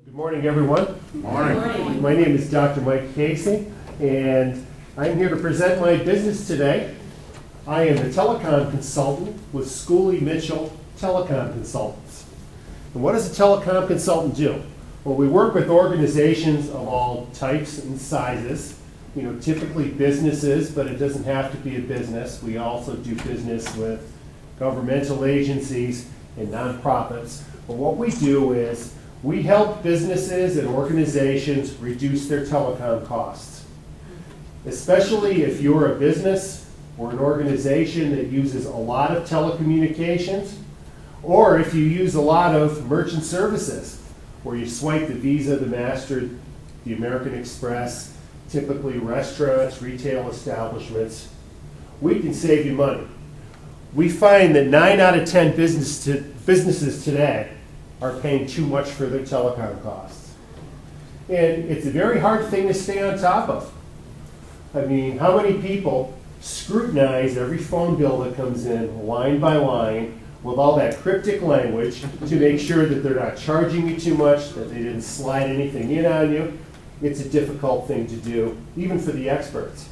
Good morning, everyone. Good morning. My name is Dr. Mike Casey, and I'm here to present my business today. I am a telecom consultant with Schooley Mitchell Telecom Consultants. And what does a telecom consultant do? Well, we work with organizations of all types and sizes, typically businesses, but it doesn't have to be a business. We also do business with governmental agencies and nonprofits. But what we do is we help businesses and organizations reduce their telecom costs, especially if you're a business or an organization that uses a lot of telecommunications, or if you use a lot of merchant services, where you swipe the Visa, the Master, the American Express, typically restaurants, retail establishments. We can save you money. We find that 9 out of 10 businesses today are paying too much for their telecom costs. And it's a very hard thing to stay on top of. I mean, how many people scrutinize every phone bill that comes in line by line with all that cryptic language to make sure that they're not charging you too much, that they didn't slide anything in on you? It's a difficult thing to do, even for the experts.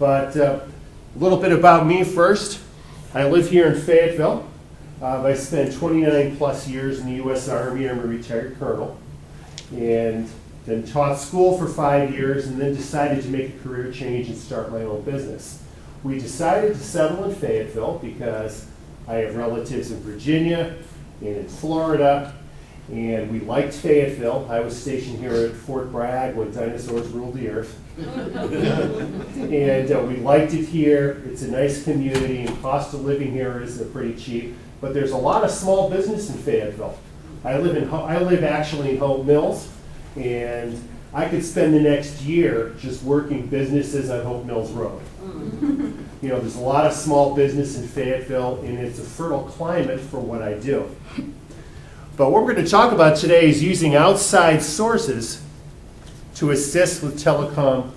But a little bit about me first. I live here in Fayetteville. I spent 29 plus years in the U.S. Army. I'm a retired colonel. And then taught school for 5 years and then decided to make a career change and start my own business. We decided to settle in Fayetteville because I have relatives in Virginia and in Florida, and we liked Fayetteville. I was stationed here at Fort Bragg when dinosaurs ruled the earth. And we liked it here. It's a nice community, and cost of living here is pretty cheap. But there's a lot of small business in Fayetteville. I live actually in Hope Mills, and I could spend the next year just working businesses on Hope Mills Road. There's a lot of small business in Fayetteville, and it's a fertile climate for what I do. But what we're going to talk about today is using outside sources to assist with telecom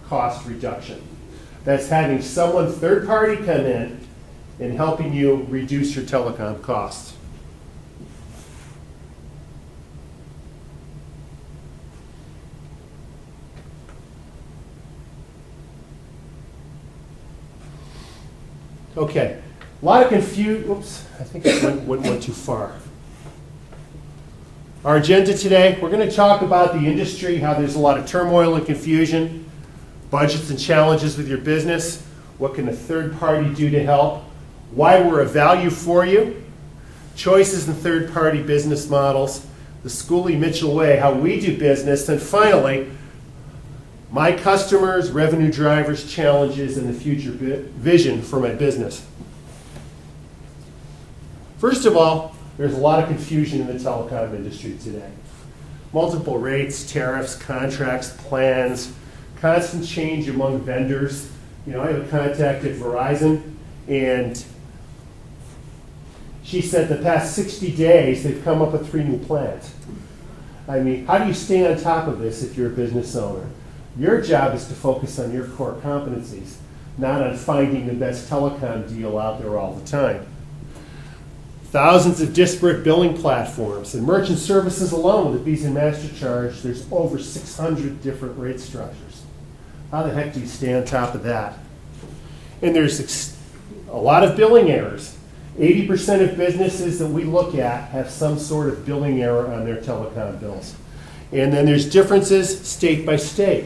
cost reduction. That's having someone third party come in and helping you reduce your telecom costs. Okay, a lot of confusion. Oops, I think I went too far. Our agenda today, we're going to talk about the industry, how there's a lot of turmoil and confusion, budgets and challenges with your business, what can a third party do to help, why we're a value for you, choices in third party business models, the Schooley Mitchell way, how we do business, and finally, my customers, revenue drivers, challenges, and the future vision for my business. First of all, there's a lot of confusion in the telecom industry today. Multiple rates, tariffs, contracts, plans, constant change among vendors. I have a contact at Verizon, and she said the past 60 days they've come up with 3 new plans. I mean, how do you stay on top of this if you're a business owner? Your job is to focus on your core competencies, not on finding the best telecom deal out there all the time. Thousands of disparate billing platforms and merchant services alone with Visa and MasterCharge, there's over 600 different rate structures. How the heck do you stay on top of that? And there's a lot of billing errors. 80% of businesses that we look at have some sort of billing error on their telecom bills. And then there's differences state by state.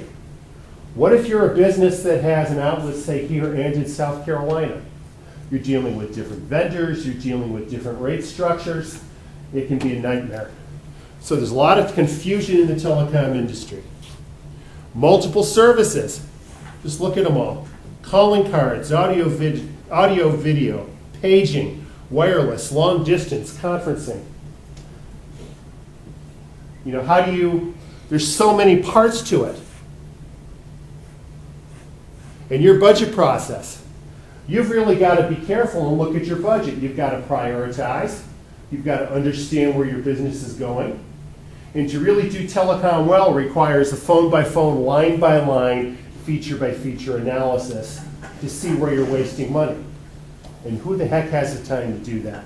What if you're a business that has an outlet, say, here and in South Carolina? You're dealing with different vendors, you're dealing with different rate structures. It can be a nightmare. So there's a lot of confusion in the telecom industry. Multiple services. Just look at them all. Calling cards, audio, video, paging, wireless, long distance, conferencing. There's so many parts to it. And your budget process. You've really got to be careful and look at your budget. You've got to prioritize. You've got to understand where your business is going. And to really do telecom well requires a phone-by-phone, line-by-line, feature-by-feature analysis to see where you're wasting money. And who the heck has the time to do that?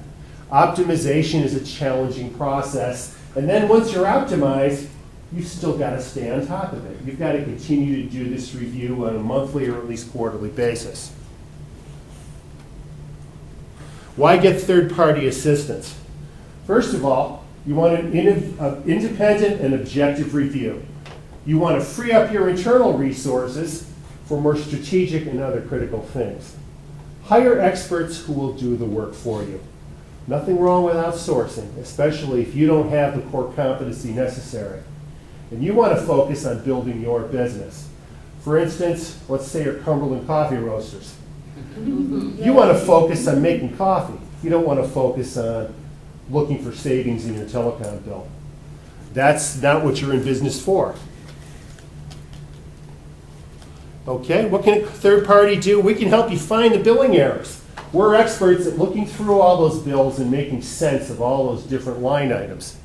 Optimization is a challenging process, And then once you're optimized, you've still got to stay on top of it. You've got to continue to do this review on a monthly or at least quarterly basis. Why get third-party assistance? First of all, you want an independent and objective review. You want to free up your internal resources for more strategic and other critical things. Hire experts who will do the work for you. Nothing wrong with outsourcing, especially if you don't have the core competency necessary. And you want to focus on building your business. For instance, let's say you're Cumberland Coffee Roasters. You want to focus on making coffee. You don't want to focus on looking for savings in your telecom bill. That's not what you're in business for. Okay, what can a third party do? We can help you find the billing errors. We're experts at looking through all those bills and making sense of all those different line items.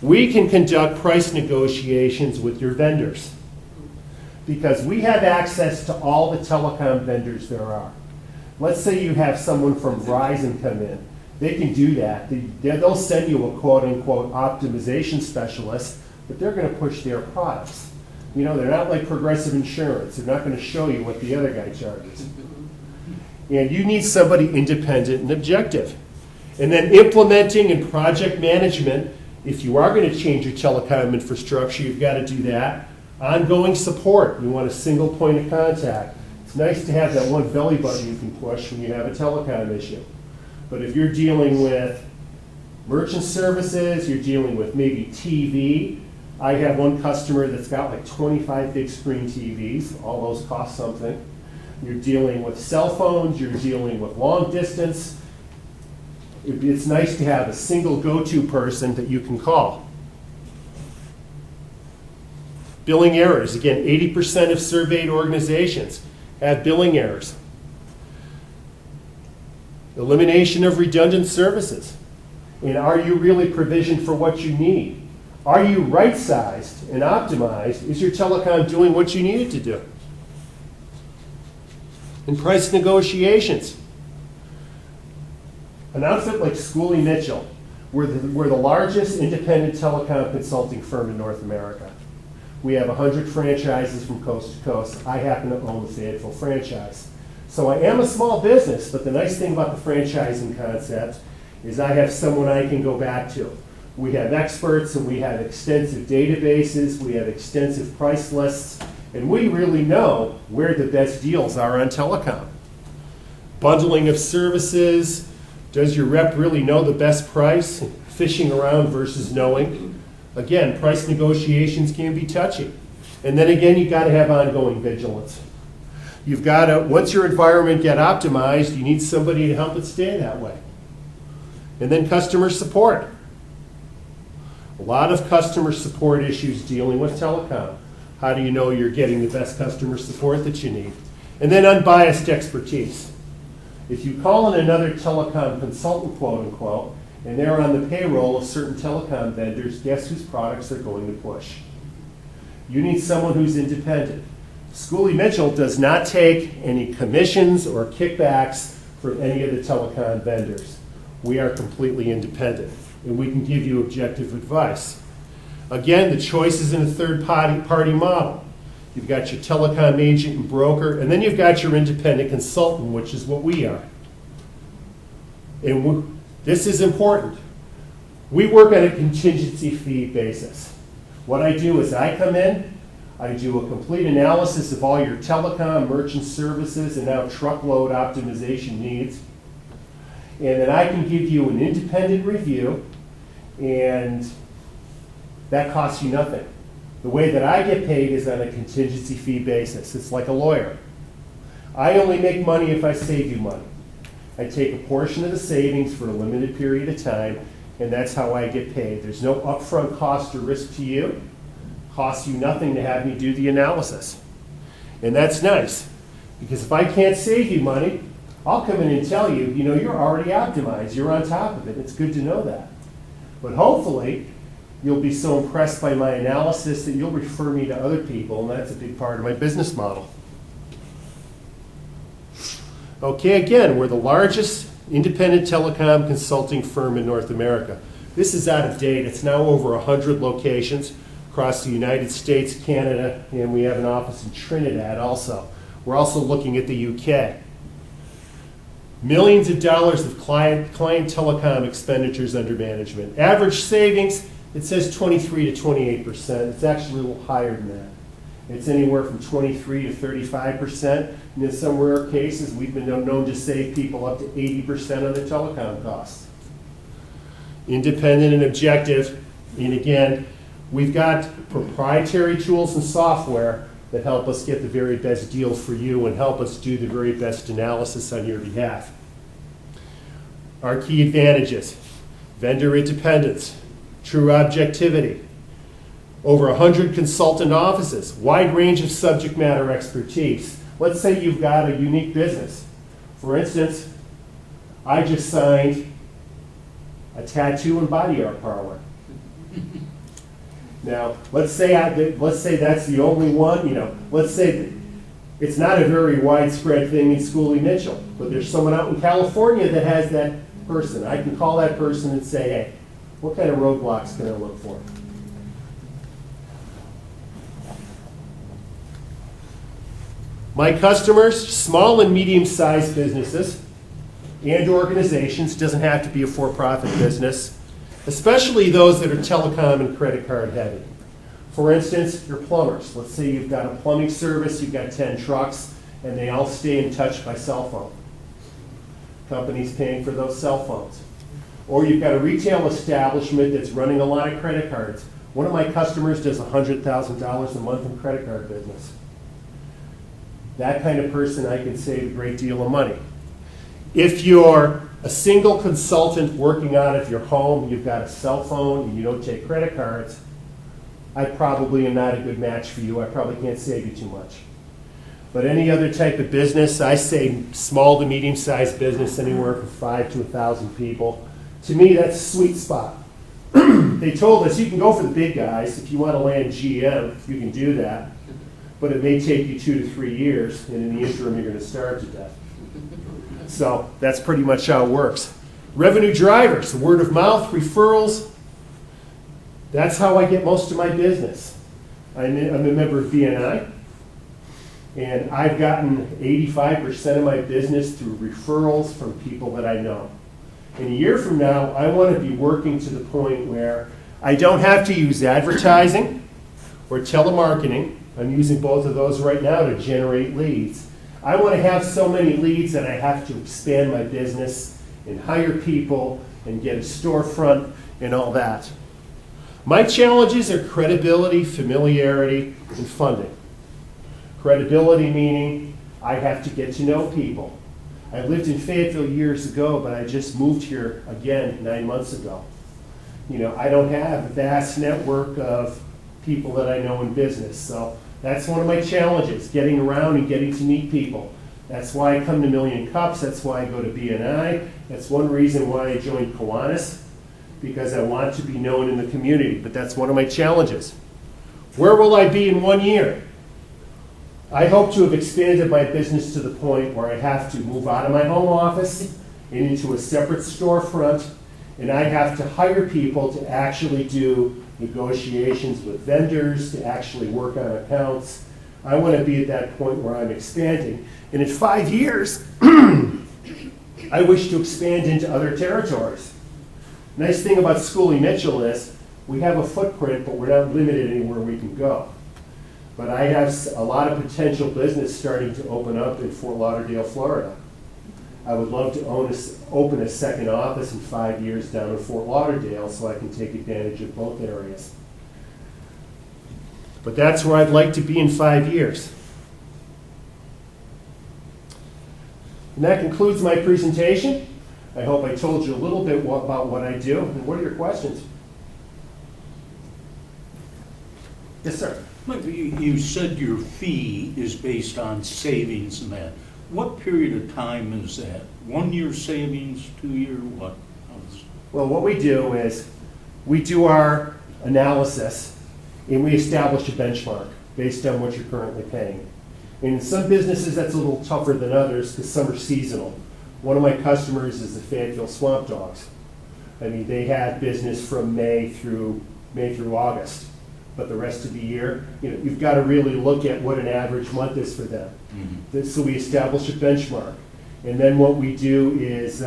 We can conduct price negotiations with your vendors because we have access to all the telecom vendors there are. Let's say you have someone from Verizon come in. They can do that. They'll send you a quote-unquote optimization specialist, but they're going to push their products. You know, they're not like Progressive Insurance. They're not going to show you what the other guy charges. And you need somebody independent and objective. And then implementing and project management, if you are going to change your telecom infrastructure, you've got to do that. Ongoing support. You want a single point of contact. It's nice to have that one belly button you can push when you have a telecom issue. But if you're dealing with merchant services, you're dealing with maybe TV. I have one customer that's got like 25 big screen TVs. All those cost something. You're dealing with cell phones. You're dealing with long distance. It's nice to have a single go-to person that you can call. Billing errors. Again, 80% of surveyed organizations have billing errors. Elimination of redundant services. And are you really provisioned for what you need? Are you right-sized and optimized? Is your telecom doing what you need it to do? And price negotiations. An outfit like Schooley Mitchell, we're the largest independent telecom consulting firm in North America. We have 100 franchises from coast to coast. I happen to own the Fayetteville franchise. So I am a small business, but the nice thing about the franchising concept is I have someone I can go back to. We have experts and we have extensive databases, we have extensive price lists, and we really know where the best deals are on telecom. Bundling of services. Does your rep really know the best price? Fishing around versus knowing. Again, price negotiations can be touchy. And then again, you've got to have ongoing vigilance. You've got to, once your environment get optimized, you need somebody to help it stay that way. And then customer support. A lot of customer support issues dealing with telecom. How do you know you're getting the best customer support that you need? And then unbiased expertise. If you call in another telecom consultant, quote unquote, and they're on the payroll of certain telecom vendors, guess whose products they're going to push? You need someone who's independent. Schooley Mitchell does not take any commissions or kickbacks from any of the telecom vendors. We are completely independent, and we can give you objective advice. Again, the choice is in a third-party model. You've got your telecom agent and broker, and then you've got your independent consultant, which is what we are. And this is important. We work on a contingency fee basis. What I do is I come in, I do a complete analysis of all your telecom, merchant services, and now truckload optimization needs. And then I can give you an independent review, and that costs you nothing. The way that I get paid is on a contingency fee basis. It's like a lawyer. I only make money if I save you money. I take a portion of the savings for a limited period of time, and that's how I get paid. There's no upfront cost or risk to you. Costs you nothing to have me do the analysis. And that's nice, because if I can't save you money, I'll come in and tell you, you know, you're already optimized. You're on top of it. It's good to know that. But hopefully, you'll be so impressed by my analysis that you'll refer me to other people, and that's a big part of my business model. Okay, again, we're the largest independent telecom consulting firm in North America. This is out of date. It's now over 100 locations across the United States, Canada, and we have an office in Trinidad also. We're also looking at the UK. Millions of dollars of client telecom expenditures under management. Average savings, it says 23 to 28%. It's actually a little higher than that. It's anywhere from 23 to 35%. And in some rare cases, we've been known to save people up to 80% on their telecom costs. Independent and objective. And again, we've got proprietary tools and software that help us get the very best deals for you and help us do the very best analysis on your behalf. Our key advantages: vendor independence, true objectivity, over 100 consultant offices, wide range of subject matter expertise. Let's say you've got a unique business. For instance, I just signed a tattoo and body art parlor. Now, let's say that's the only one. Let's say it's not a very widespread thing in Schooley Mitchell, but there's someone out in California that has that person. I can call that person and say, hey, what kind of roadblocks can I look for? My customers, small and medium-sized businesses and organizations, doesn't have to be a for-profit business, especially those that are telecom and credit card heavy. For instance, your plumbers. Let's say you've got a plumbing service, you've got 10 trucks, and they all stay in touch by cell phone. Companies paying for those cell phones. Or you've got a retail establishment that's running a lot of credit cards. One of my customers does $100,000 a month in credit card business. That kind of person, I can save a great deal of money. If you're a single consultant working out of your home, you've got a cell phone, and you don't take credit cards, I probably am not a good match for you. I probably can't save you too much. But any other type of business, I say small to medium-sized business, anywhere from 5 to 1,000 people. To me, that's a sweet spot. They told us you can go for the big guys. If you want to land GM, you can do that. But it may take you 2 to 3 years, and in the interim, you're going to starve to death. So that's pretty much how it works. Revenue drivers, word of mouth, referrals. That's how I get most of my business. I'm a member of BNI, and I've gotten 85% of my business through referrals from people that I know. In a year from now, I want to be working to the point where I don't have to use advertising or telemarketing. I'm using both of those right now to generate leads. I want to have so many leads that I have to expand my business and hire people and get a storefront and all that. My challenges are credibility, familiarity, and funding. Credibility meaning I have to get to know people. I lived in Fayetteville years ago, but I just moved here again 9 months ago. I don't have a vast network of people that I know in business. So that's one of my challenges, getting around and getting to meet people. That's why I come to Million Cups. That's why I go to BNI. That's one reason why I joined Kiwanis, because I want to be known in the community. But that's one of my challenges. Where will I be in 1 year? I hope to have expanded my business to the point where I have to move out of my home office and into a separate storefront, and I have to hire people to actually do negotiations with vendors, to actually work on accounts. I want to be at that point where I'm expanding. And in 5 years, I wish to expand into other territories. Nice thing about Schooley Mitchell is we have a footprint, but we're not limited anywhere we can go. But I have a lot of potential business starting to open up in Fort Lauderdale, Florida. I would love to open a second office in 5 years down in Fort Lauderdale so I can take advantage of both areas. But that's where I'd like to be in 5 years. And that concludes my presentation. I hope I told you a little bit about what I do. And what are your questions? Yes, sir. You said your fee is based on savings and that. What period of time is that? 1 year savings, 2 year, what? Well, what we do is we do our analysis and we establish a benchmark based on what you're currently paying. And in some businesses that's a little tougher than others because some are seasonal. One of my customers is the Fayetteville Swamp Dogs. I mean, they had business from May through August. But the rest of the year, you've got to really look at what an average month is for them. So we establish a benchmark. And then what we do is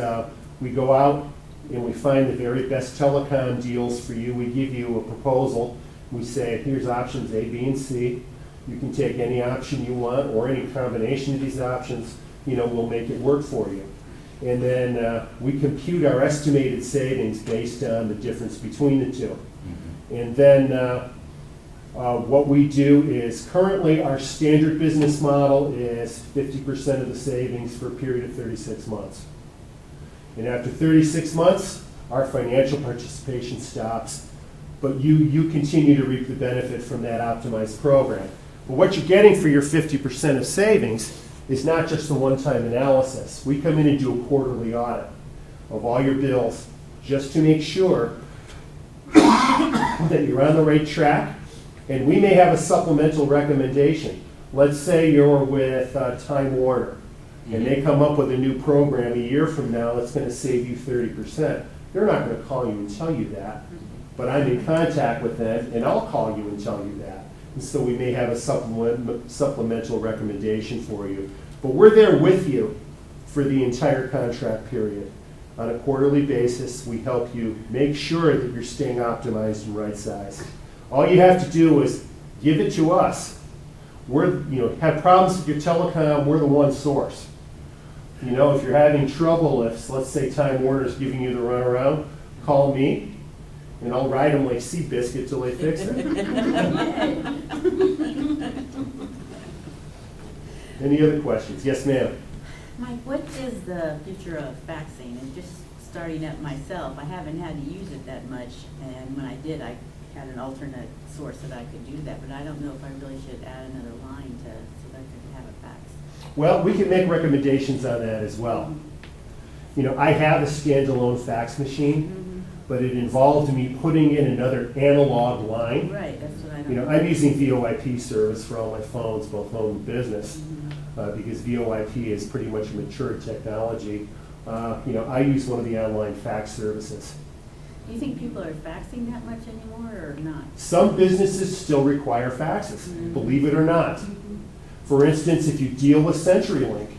we go out and we find the very best telecom deals for you. We give you a proposal. We say, here's options A, B, and C. You can take any option you want or any combination of these options. We'll make it work for you. And then we compute our estimated savings based on the difference between the two. And then what we do is currently our standard business model is 50% of the savings for a period of 36 months. And after 36 months, our financial participation stops, but you continue to reap the benefit from that optimized program. But what you're getting for your 50% of savings is not just a one-time analysis. We come in and do a quarterly audit of all your bills just to make sure that you're on the right track. And we may have a supplemental recommendation. Let's say you're with Time Warner, and they come up with a new program a year from now that's going to save you 30%. They're not going to call you and tell you that, but I'm in contact with them, and I'll call you and tell you that. And so we may have a supplemental recommendation for you. But we're there with you for the entire contract period. On a quarterly basis, we help you make sure that you're staying optimized and right-sized. All you have to do is give it to us. Have problems with your telecom, we're the one source. If you're having trouble, if let's say Time Warner's giving you the runaround, call me, and I'll ride them like Seabiscuit till they fix it. Any other questions? Yes, ma'am. Mike, what is the future of faxing? And just starting up myself, I haven't had to use it that much, and when I did, I had an alternate source that I could do that, but I don't know if I really should add another line so that I could have a fax. Well, we can make recommendations on that as well. I have a standalone fax machine, but it involved me putting in another analog line. Right, that's what I don't I'm using VoIP service for all my phones, both home and business, because VoIP is pretty much a mature technology. I use one of the online fax services. Do you think people are faxing that much anymore or not? Some businesses still require faxes, believe it or not. For instance, if you deal with CenturyLink,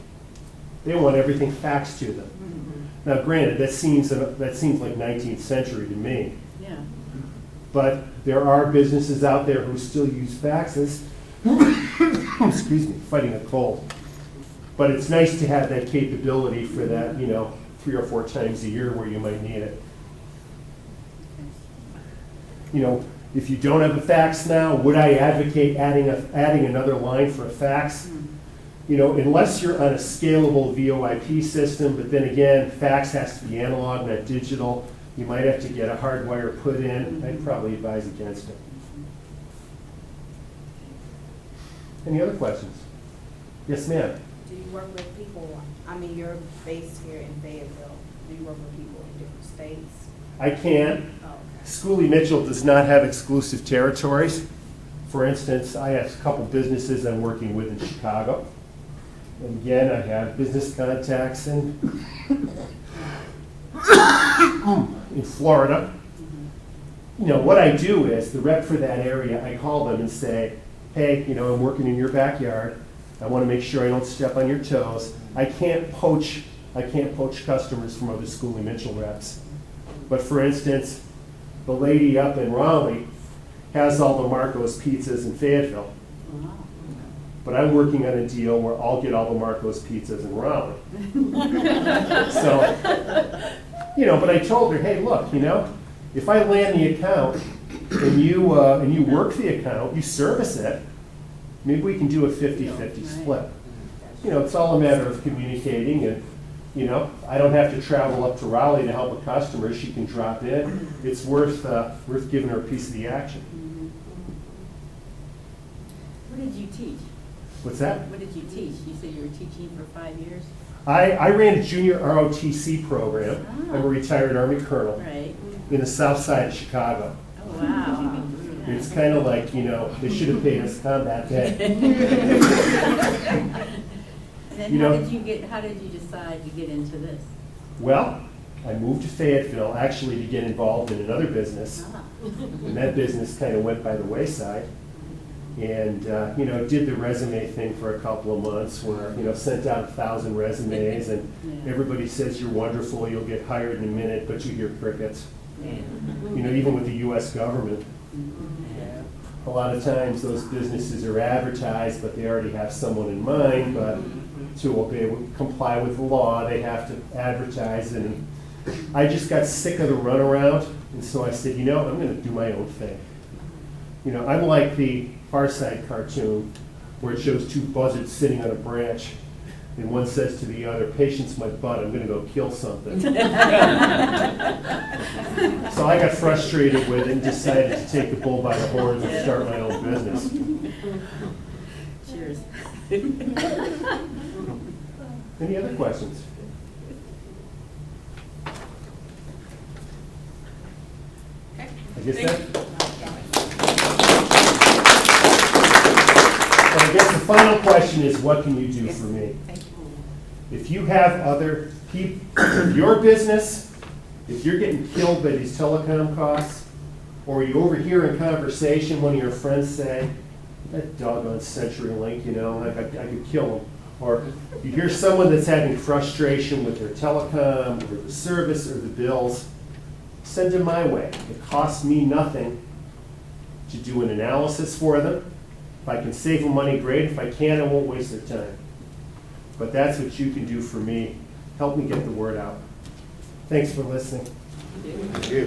they want everything faxed to them. Now, granted, that seems like 19th century to me. Yeah. But there are businesses out there who still use faxes. Excuse me, fighting a cold. But it's nice to have that capability for that, 3 or 4 times a year where you might need it. If you don't have a fax now, would I advocate adding another line for a fax? Unless you're on a scalable VoIP system, but then again, fax has to be analog, not digital. You might have to get a hardwire put in. I'd probably advise against it. Any other questions? Yes, ma'am. Do you work with people, you're based here in Fayetteville. Do you work with people in different states? I can. Oh, okay. Schooley Mitchell does not have exclusive territories. For instance, I have a couple businesses I'm working with in Chicago. And again, I have business contacts in Florida. What I do is, the rep for that area, I call them and say, hey, I'm working in your backyard. I want to make sure I don't step on your toes. I can't poach customers from other Schooley Mitchell reps. But for instance, the lady up in Raleigh has all the Marco's pizzas in Fayetteville. But I'm working on a deal where I'll get all the Marco's pizzas in Raleigh. So, but I told her, hey, look, if I land the account and you work the account, you service it, maybe we can do a 50-50 split. It's all a matter of communicating, and I don't have to travel up to Raleigh to help a customer. She can drop in. It's worth giving her a piece of the action. What did you teach? What's that? What did you teach? You said you were teaching for 5 years? I ran a junior ROTC program. I'm a retired Army colonel in the south side of Chicago. Oh, wow. It's kind of like, they should have paid us combat pay. And then how did you decide to get into this? Well, I moved to Fayetteville actually to get involved in another business, Ah. and that business kind of went by the wayside. And, did the resume thing for a couple of months where, sent out 1,000 resumes and Yeah. everybody says you're wonderful, you'll get hired in a minute, but you hear crickets. Yeah. Even with the US government, Yeah. a lot of times those businesses are advertised, but they already have someone in mind, but to comply with the law, they have to advertise it. And I just got sick of the runaround, and so I said, I'm gonna do my own thing. I'm like the Far Side cartoon where it shows two buzzards sitting on a branch, and one says to the other, "Patience my butt, I'm gonna go kill something." So I got frustrated with it and decided to take the bull by the horns and start my own business. Cheers. Any other questions? I guess that. I guess the final question is, what can you do for me? If you have other people, your business, if you're getting killed by these telecom costs, or you overhear in conversation one of your friends say, "That doggone CenturyLink, I could kill them." Or you hear someone that's having frustration with their telecom, or the service, or the bills, send them my way. It costs me nothing to do an analysis for them. If I can save them money, great. If I can't, I won't waste their time. But that's what you can do for me. Help me get the word out. Thanks for listening. Thank you.